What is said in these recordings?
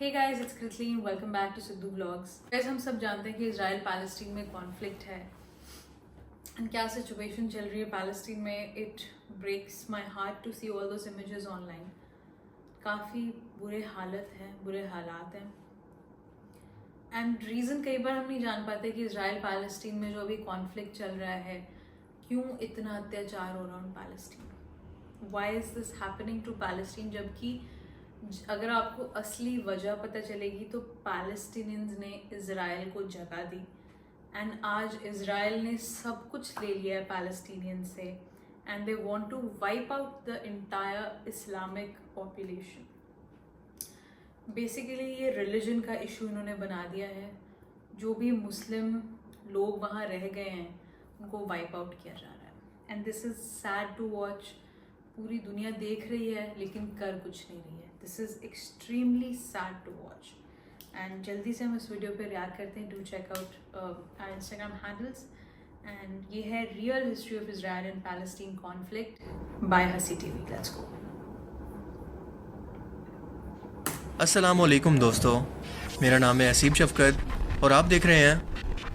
Hey guys, it's Kathleen. Welcome back to Sidhu Vlogs. Guys, हम सब जानते हैं कि इजराइल पैलेस्टीन में कॉन्फ्लिक्ट है एंड क्या सिचुएशन चल रही है पैलेस्टीन में. It breaks my heart to see all those images online. काफ़ी बुरे हालत हैं, बुरे हालात हैं एंड रीज़न कई बार हम नहीं जान पाते कि इजराइल पैलेस्टीन में जो अभी कॉन्फ्लिक्ट चल रहा है क्यों इतना अत्याचार हो रहा है Palestine. Why is this happening to Palestine, जबकि अगर आपको असली वजह पता चलेगी तो पैलेस्टीनियंस ने इज़राइल को जगह दी एंड आज इज़राइल ने सब कुछ ले लिया है पैलेस्टीनियन से and they want to wipe out the entire Islamic population. Basically ये रिलीजन का इशू इन्होंने बना दिया है. जो भी मुस्लिम लोग वहाँ रह गए हैं उनको वाइप आउट किया जा रहा है and this is sad to watch. पूरी दुनिया देख रही है लेकिन कर कुछ नहीं रही है. This is extremely sad to watch and जल्दी से हम इस वीडियो पे रिएक्ट करते हैं. Do check out our Instagram handles and ये है real history of Israel and Palestine conflict by हसी टीवी. Let's go. अस्सलाम वालेकुम दोस्तों, मेरा नाम है असीब शफकत और आप देख रहे हैं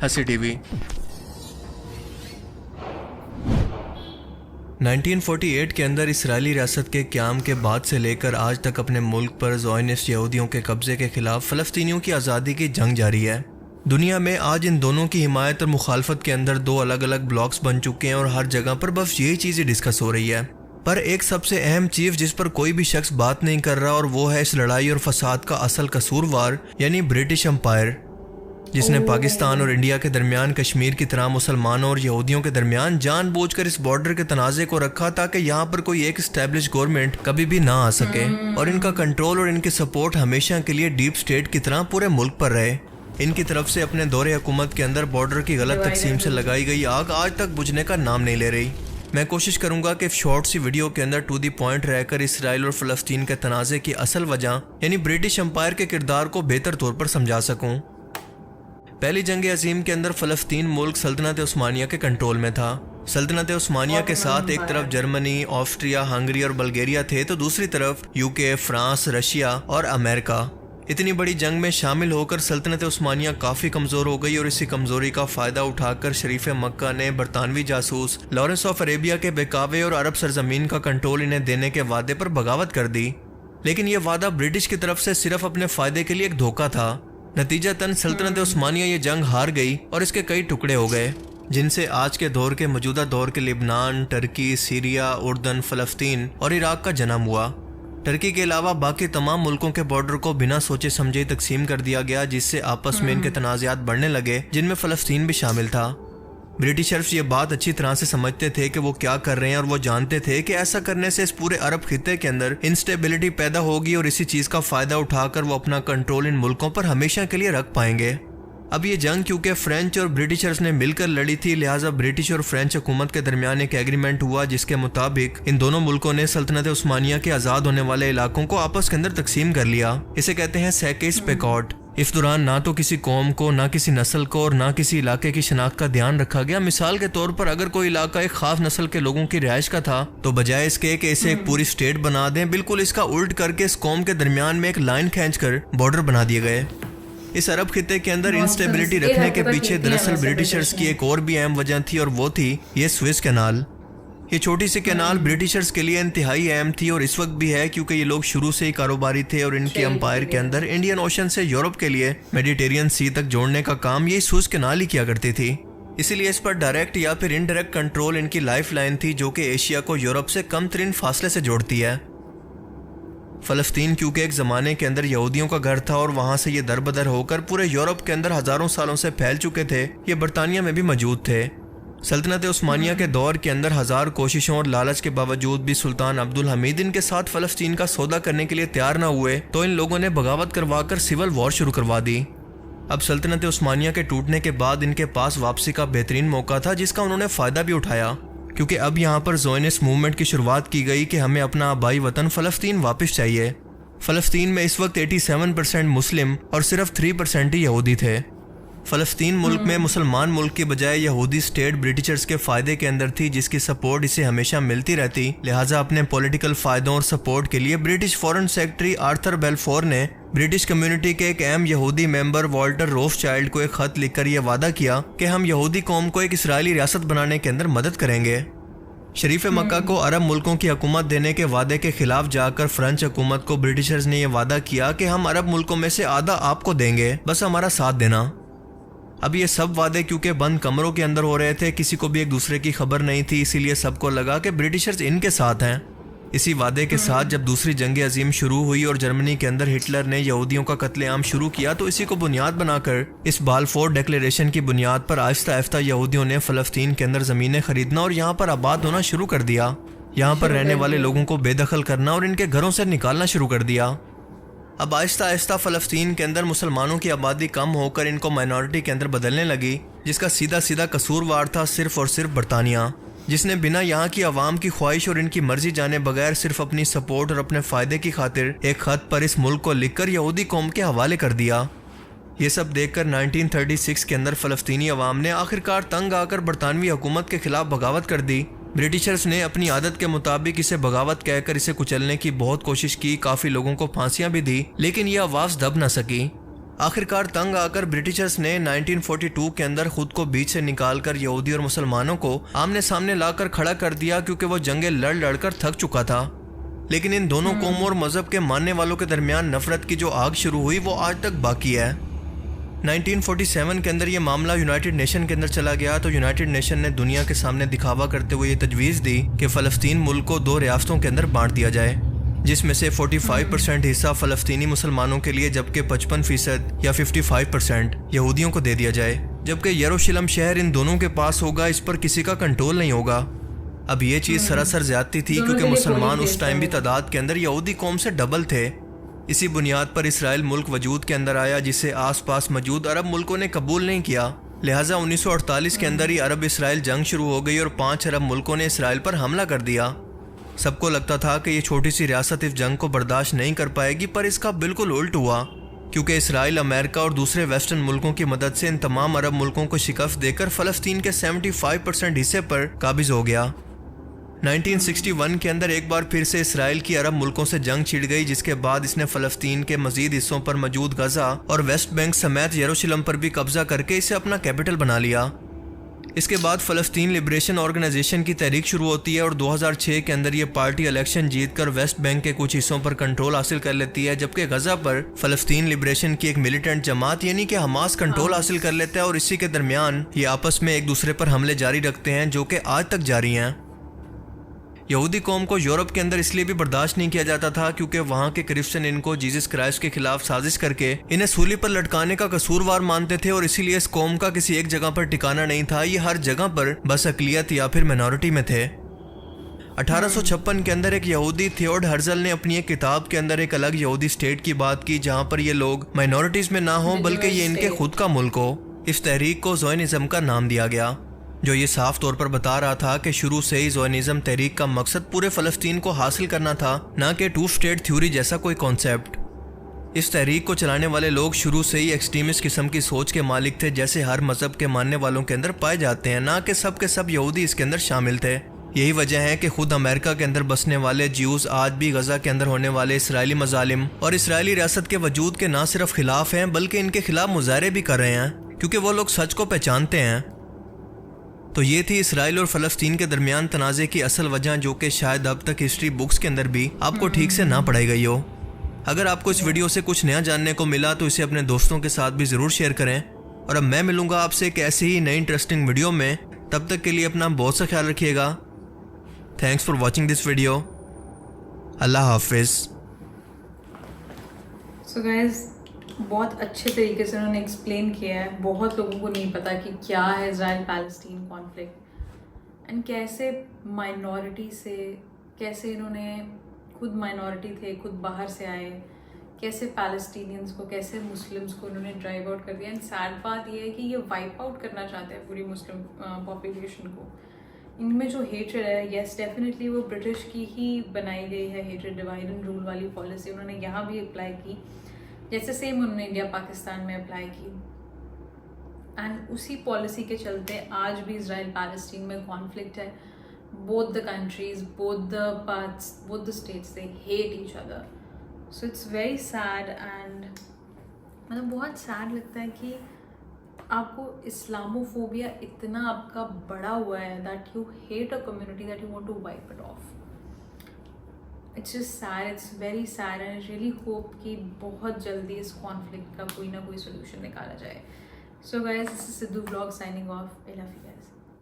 हसी टीवी. 1948 के अंदर इसराइली रियासत के क़याम के बाद से लेकर आज तक अपने मुल्क पर ज़ोयनिस्ट यहूदियों के कब्ज़े के ख़िलाफ़ फ़लस्तीनियों की आज़ादी की जंग जारी है. दुनिया में आज इन दोनों की हिमायत और मुखालफत के अंदर दो अलग अलग ब्लॉक्स बन चुके हैं और हर जगह पर बस यही चीज़ें डिस्कस हो रही है. पर एक सबसे अहम चीज़ जिस पर कोई भी शख्स बात नहीं कर रहा और वो है इस लड़ाई और फसाद का असल कसूरवार यानी ब्रिटिश एम्पायर, जिसने पाकिस्तान और इंडिया के दरमियान कश्मीर की तरह मुसलमानों और यहूदियों के दरमियान जानबूझकर इस बॉर्डर के तनाज़े को रखा ताकि यहाँ पर कोई एक स्टैब्लिश गवर्नमेंट कभी भी ना आ सके और इनका कंट्रोल और इनकी सपोर्ट हमेशा के लिए डीप स्टेट की तरह पूरे मुल्क पर रहे. इनकी तरफ से अपने दौरे हुकूमत के अंदर बॉर्डर की गलत तकसीम से लगाई गई आग आज तक बुझने का नाम नहीं ले रही. मैं कोशिश करूंगा कि शॉर्ट सी वीडियो के अंदर टू दी पॉइंट रहकर इसराइल और फ़लस्तीन के तनाज़े की असल वजह यानी ब्रिटिश एम्पायर के किरदार को बेहतर तौर पर समझा सकूं. पहली जंग अजीम के अंदर फ़लस्तीन मुल्क सल्तनत उस्मानिया के कंट्रोल में था. सल्तनत उस्मानिया के साथ एक तरफ जर्मनी, ऑस्ट्रिया, हंगरी और बल्गेरिया थे तो दूसरी तरफ यूके, फ्रांस, रशिया और अमेरिका. इतनी बड़ी जंग में शामिल होकर सल्तनत उस्मानिया काफ़ी कमज़ोर हो गई और इसी कमज़ोरी का फ़ायदा उठाकर शरीफ मक्का ने बरतानवी जासूस लॉरेंस ऑफ अरेबिया के बहकावे और अरब सरजमीन का कंट्रोल इन्हें देने के वादे पर बगावत कर दी. लेकिन यह वादा ब्रिटिश की तरफ से सिर्फ अपने फ़ायदे के लिए एक धोखा था. नतीजतन सल्तनत उस्मानिया ये जंग हार गई और इसके कई टुकड़े हो गए, जिनसे आज के दौर के मौजूदा दौर के लिबनान, टर्की, सीरिया, उर्दन, फ़लस्तीन और इराक का जन्म हुआ. टर्की के अलावा बाकी तमाम मुल्कों के बॉर्डर को बिना सोचे समझे तकसीम कर दिया गया, जिससे आपस में इनके तनाज़ात बढ़ने लगे, जिनमें फ़लस्तीन भी शामिल था. ब्रिटिशर्स ये बात अच्छी तरह से समझते थे कि वो क्या कर रहे हैं और वो जानते थे कि ऐसा करने से इस पूरे अरब खित्ते के अंदर इंस्टेबिलिटी पैदा होगी और इसी चीज़ का फ़ायदा उठाकर वो अपना कंट्रोल इन मुल्कों पर हमेशा के लिए रख पाएंगे. अब ये जंग क्योंकि फ्रेंच और ब्रिटिशर्स ने मिलकर लड़ी थी, लिहाजा ब्रिटिश और फ्रेंच हुकूमत के दरमियान एक एग्रीमेंट हुआ जिसके मुताबिक इन दोनों मुल्कों ने सल्तनत उस्मानिया के आज़ाद होने वाले इलाकों को आपस के अंदर तकसीम कर लिया. इसे कहते हैं सेकेस पेकॉट. इस दौरान ना तो किसी कौम को, ना किसी नस्ल को और ना किसी इलाके की शनाख्त का ध्यान रखा गया. मिसाल के तौर पर अगर कोई इलाका एक खास नस्ल के लोगों की रिहाइश का था तो बजाय इसके कि इसे एक पूरी स्टेट बना दें, बिल्कुल इसका उल्ट करके इस कौम के दरमियान में एक लाइन खींचकर बॉर्डर बना दिए गए. इस अरब खित्ते के अंदर इंस्टेबिलिटी रखने के पीछे दरअसल ब्रिटिशर्स की एक और भी अहम वजह थी और वो थी ये स्विस कैनाल. ये छोटी सी कैनाल ब्रिटिशर्स के लिए इंतहाई अहम थी और इस वक्त भी है क्योंकि ये लोग शुरू से ही कारोबारी थे और इनके एम्पायर के अंदर इंडियन ओशन से यूरोप के लिए मेडिटेरियन सी तक जोड़ने का काम ये स्विस कैनाल ही किया करती थी. इसीलिए इस पर डायरेक्ट या फिर इनडायरेक्ट कंट्रोल इनकी लाइफ लाइन थी जो कि एशिया को यूरोप से कम तरीन फासले से जोड़ती है. फ़लस्तीन क्योंकि एक ज़माने के अंदर यहूदियों का घर था और वहाँ से ये दर बदर होकर पूरे यूरोप के अंदर हज़ारों सालों से फैल चुके थे, ये बरतानिया में भी मौजूद थे. सल्तनत उस्मानिया के दौर के अंदर हजार कोशिशों और लालच के बावजूद भी सुल्तान अब्दुल हमीद इनके साथ फ़लस्तीन का सौदा करने के लिए तैयार न हुए तो इन लोगों ने बगावत करवाकर सिविल वॉर शुरू करवा दी. अब सल्तनत उस्मानिया के टूटने के बाद इनके पास वापसी का बेहतरीन मौका था जिसका उन्होंने फ़ायदा भी उठाया, क्योंकि अब यहाँ पर ज़ोयनिस्ट मूवमेंट की शुरुआत की गई कि हमें अपना आबाई वतन फ़लस्तीन वापस चाहिए. फ़लस्तीन में इस वक्त 87% मुस्लिम और सिर्फ 3% ही यहूदी थे. फ़लस्तीन मुल्क में मुसलमान मुल्क की बजाय यहूदी स्टेट ब्रिटिशर्स के फ़ायदे के अंदर थी, जिसकी सपोर्ट इसे हमेशा मिलती रहती. लिहाजा अपने पॉलिटिकल फ़ायदों और सपोर्ट के लिए ब्रिटिश फॉरेन सेक्रेटरी आर्थर बेलफोर ने ब्रिटिश कम्युनिटी के एक अहम यहूदी मेंबर वॉल्टर रोथशाइल्ड को एक खत लिखकर यह वादा किया कि हम यहूदी कौम को एक इस्राएली रियासत बनाने के अंदर मदद करेंगे। शरीफ मक्का को अरब मुल्कों की हुकूमत देने के वादे के खिलाफ जाकर फ्रेंच हुकूमत को ब्रिटिशर्स ने यह वादा किया कि हम अरब मुल्कों में से आधा आपको देंगे, बस हमारा साथ देना। अब ये सब वादे क्योंकि बंद कमरों के अंदर हो रहे थे, किसी को भी एक दूसरे की खबर नहीं थी, इसीलिए सबको लगा कि ब्रिटिशर्स इनके साथ हैं। इसी वादे के साथ जब दूसरी जंग अजीम शुरू हुई और जर्मनी के अंदर हिटलर ने यहूदियों का कत्लेआम शुरू किया, तो इसी को बुनियाद बनाकर इस बालफोर डिक्लेरेशन की बुनियाद पर आहिस्ता आहिस्ता यहूदियों ने फ़लस्तीन के अंदर ज़मीनें खरीदना और यहाँ पर आबाद होना शुरू कर दिया। यहाँ पर रहने वाले लोगों को बेदखल करना और इनके घरों से निकालना शुरू कर दिया। अब आहिस्ता आहिस्ता फ़लस्तीन के अंदर मुसलमानों की आबादी कम होकर इनको माइनॉरिटी के अंदर बदलने लगी, जिसका सीधा सीधा कसूरवार था सिर्फ और सिर्फ बरतानिया, जिसने बिना यहाँ की आवाम की ख्वाहिश और इनकी मर्जी जाने बगैर सिर्फ अपनी सपोर्ट और अपने फ़ायदे की खातिर एक ख़त पर इस मुल्क को लिखकर यहूदी कौम के हवाले कर दिया। ये सब देखकर 1936 के अंदर फ़लस्तीनी अवाम ने आखिरकार तंग आकर बरतानवी हुकूमत के खिलाफ बगावत कर दी। ब्रिटिशर्स ने अपनी आदत के मुताबिक इसे बगावत कहकर इसे कुचलने की बहुत कोशिश की, काफ़ी लोगों को फांसियां भी दी, लेकिन यह आवाज़ दब न सकी। आखिरकार तंग आकर ब्रिटिशर्स ने 1942 के अंदर खुद को बीच से निकालकर यहूदी और मुसलमानों को आमने सामने लाकर खड़ा कर दिया, क्योंकि वो जंगें लड़ लड़कर थक चुका था। लेकिन इन दोनों कौमों और मजहब के मानने वालों के दरमियान नफरत की जो आग शुरू हुई वो आज तक बाकी है। 1947 के अंदर ये मामला यूनाइटेड नेशन के अंदर चला गया, तो यूनाइटेड नेशन ने दुनिया के सामने दिखावा करते हुए ये तजवीज़ दी कि फ़लस्तीन मुल्क को 2 रियासतों के अंदर बांट दिया जाए, जिसमें से 45% हिस्सा फ़लस्तीनी मुसलमानों के लिए जबकि 55% या 55% यहूदियों को दे दिया जाए, जबकि यरूशलेम शहर इन दोनों के पास होगा, इस पर किसी का कंट्रोल नहीं होगा। अब ये चीज़ सरासर ज़्यादती थी, क्योंकि मुसलमान उस टाइम भी तादाद के अंदर यहूदी कौम से डबल थे। इसी बुनियाद पर इसराइल मुल्क वजूद के अंदर आया, जिसे आसपास मौजूद अरब मुल्कों ने कबूल नहीं किया। लिहाजा 1948 के अंदर ही अरब इसराइल जंग शुरू हो गई और 5 अरब मुल्कों ने इसराइल पर हमला कर दिया। सबको लगता था कि ये छोटी सी रियासत इस जंग को बर्दाश्त नहीं कर पाएगी, पर इसका बिल्कुल उल्ट हुआ, क्योंकि इसराइल अमेरिका और दूसरे वेस्टर्न मुल्कों की मदद से इन तमाम अरब मुल्कों को शिकस्त देकर फ़लस्तीन के 75% हिस्से पर काबिज हो गया। 1961 के अंदर एक बार फिर से इसराइल की अरब मुल्कों से जंग छिड़ गई, जिसके बाद इसने फ़लस्तीन के मजीद हिस्सों पर मौजूद गजा और वेस्ट बैंक समेत यरूशलेम पर भी कब्जा करके इसे अपना कैपिटल बना लिया। इसके बाद फ़लस्तीन लिबरेशन ऑर्गेनाइजेशन की तहरीक शुरू होती है और 2006 के अंदर ये पार्टी इलेक्शन जीतकर वेस्ट बैंक के कुछ हिस्सों पर कंट्रोल हासिल कर लेती है, जबकि गजा पर फ़लस्तीन लिबरेशन की एक मिलिटेंट जमात यानी कि हमास कंट्रोल हासिल कर लेता है और इसी के दरमियान ये आपस में एक दूसरे पर हमले जारी रखते हैं, जो कि आज तक जारी हैं। यहूदी कौम को यूरोप के अंदर इसलिए भी बर्दाश्त नहीं किया जाता था क्योंकि वहाँ के क्रिश्चियन इनको जीसस क्राइस्ट के खिलाफ साजिश करके इन्हें सूली पर लटकाने का कसूरवार मानते थे, और इसीलिए इस कौम का किसी एक जगह पर ठिकाना नहीं था, ये हर जगह पर बस अकलियत या फिर मिनॉरिटी में थे। 1856 के अंदर एक यहूदी थियोड हर्जल ने अपनी एक किताब के अंदर एक अलग यहूदी स्टेट की बात की, जहाँ पर ये लोग माइनॉरिटीज में ना हो बल्कि ये इनके खुद का मुल्क हो। इस तहरीक को ज़ोयनिज़्म का नाम दिया गया, जो ये साफ तौर पर बता रहा था कि शुरू से ही ज़ोयनिज़्म तहरीक का मकसद पूरे फ़लस्तीन को हासिल करना था, ना कि 2 स्टेट थ्योरी जैसा कोई कॉन्सेप्ट। इस तहरीक को चलाने वाले लोग शुरू से ही एक्सट्रीमिस्ट किस्म की सोच के मालिक थे, जैसे हर मजहब के मानने वालों के अंदर पाए जाते हैं, ना कि सब के सब यहूदी इसके अंदर शामिल थे। यही वजह है कि खुद अमेरिका के अंदर बसने वाले ज्यूज़ आज भी गजा के अंदर होने वाले इसराइली मजालिम और इसराइली रियासत के वजूद के ना सिर्फ खिलाफ हैं बल्कि इनके खिलाफ मुजाहरे भी कर रहे हैं, क्योंकि वो लोग सच को पहचानते हैं। तो ये थी इसराइल और फ़लस्तीन के दरमियान तनाज़े की असल वजह, जो कि शायद अब तक हिस्ट्री बुक्स के अंदर भी आपको ठीक से ना पढ़ाई गई हो। अगर आपको इस वीडियो से कुछ नया जानने को मिला तो इसे अपने दोस्तों के साथ भी ज़रूर शेयर करें, और अब मैं मिलूँगा आपसे एक ऐसी ही नई इंटरेस्टिंग वीडियो में। तब तक के लिए अपना बहुत सा ख्याल रखिएगा। Thanks for watching this video. अल्लाह हाफिज़। सो गाइस, बहुत अच्छे तरीके से उन्होंने एक्सप्लेन किया है। बहुत लोगों को नहीं पता कि क्या है इजराइल पैलेस्टीन कॉन्फ्लिक्ट एंड कैसे माइनॉरिटी से, कैसे इन्होंने खुद माइनॉरिटी थे, खुद बाहर से आए, कैसे पैलेस्टीनियंस को, कैसे मुस्लिम्स को उन्होंने ड्राइव आउट कर दिया। एंड सैड बात यह है कि ये वाइप आउट करना चाहते हैं पूरी मुस्लिम पॉपुलेशन को। इनमें जो हेट्रेड है, येस डेफिनेटली वो ब्रिटिश की ही बनाई गई है हेट्रेड डिवाइड एंड रूल वाली पॉलिसी उन्होंने यहाँ भी अप्लाई की, जैसे सेम उन्होंने इंडिया पाकिस्तान में अप्लाई की। एंड उसी पॉलिसी के चलते आज भी इजराइल पैलेस्टीन में कॉन्फ्लिक्ट है। Both the countries, both the parts, both the states, they hate each other. So it's very sad and मतलब बहुत सैड लगता है कि आपको इस्लामोफोबिया इतना आपका बड़ा हुआ है that you hate a community that you want to wipe it off. It's just sad, it's very sad and I really hope कि बहुत जल्दी इस कॉन्फ्लिक्ट का कोई ना कोई सोल्यूशन निकाला जाए. So guys, this is Sidhu vlog signing off. I love you guys.